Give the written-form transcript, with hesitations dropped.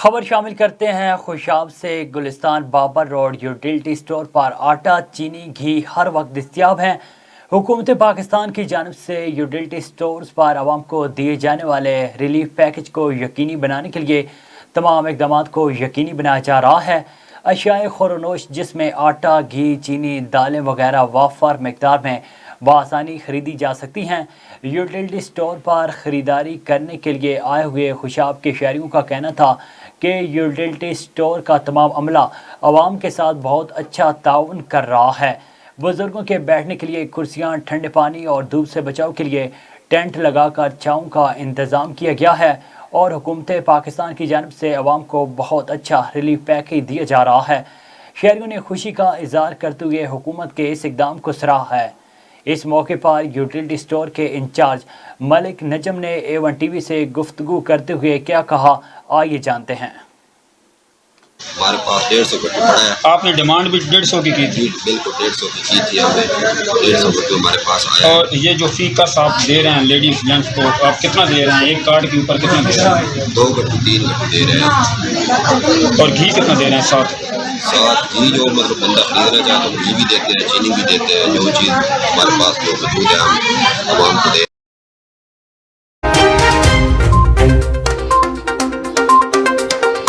خبر شامل کرتے ہیں خوشاب سے۔ گلستان بابر روڈ یوٹیلٹی سٹور پر آٹا، چینی، گھی ہر وقت دستیاب ہیں۔ حکومت پاکستان کی جانب سے یوٹیلٹی سٹورز پر عوام کو دیے جانے والے ریلیف پیکج کو یقینی بنانے کے لیے تمام اقدامات کو یقینی بنایا جا رہا ہے۔ اشیاء خورونوش جس میں آٹا، گھی، چینی، دالیں وغیرہ وافر مقدار میں بآسانی خریدی جا سکتی ہیں۔ یوٹیلٹی سٹور پر خریداری کرنے کے لیے آئے ہوئے خوشاب کے شہریوں کا کہنا تھا کہ یوٹیلٹی سٹور کا تمام عملہ عوام کے ساتھ بہت اچھا تعاون کر رہا ہے۔ بزرگوں کے بیٹھنے کے لیے کرسیاں، ٹھنڈے پانی اور دھوپ سے بچاؤ کے لیے ٹینٹ لگا کر چھاؤں کا انتظام کیا گیا ہے اور حکومت پاکستان کی جانب سے عوام کو بہت اچھا ریلیف پیکج دیا جا رہا ہے۔ شہریوں نے خوشی کا اظہار کرتے ہوئے حکومت کے اس اقدام کو سراہا ہے۔ اس موقع پر یوٹیلٹی سٹور کے انچارج ملک نجم نے A1 ٹی وی سے گفتگو کرتے ہوئے کیا کہا، آئیے جانتے ہیں۔ ہمارے پاس 150 گٹو پڑا ہے۔ آپ نے ڈیمانڈ بھی 150 کی تھی؟ بالکل 150 کی تھی ہم نے، 150 گٹو ہمارے پاس آیا ہے۔ اور یہ جو فی کس آپ دے رہے ہیں لیڈیز جینٹس کو، آپ کتنا دے رہے ہیں؟ ایک کارڈ کے اوپر کتنا دے رہے ہیں؟ 2 گٹو 3 گٹو دے رہے ہیں۔ اور گھی کتنا دے رہے ہیں ساتھ؟ گھی جو مطلب بندہ خریدنا چاہے تو گھی بھی دیتے ہیں، چینی بھی دیتے ہیں، جو چیز ہمارے پاس جو موجود ہے ہم عوام کو دے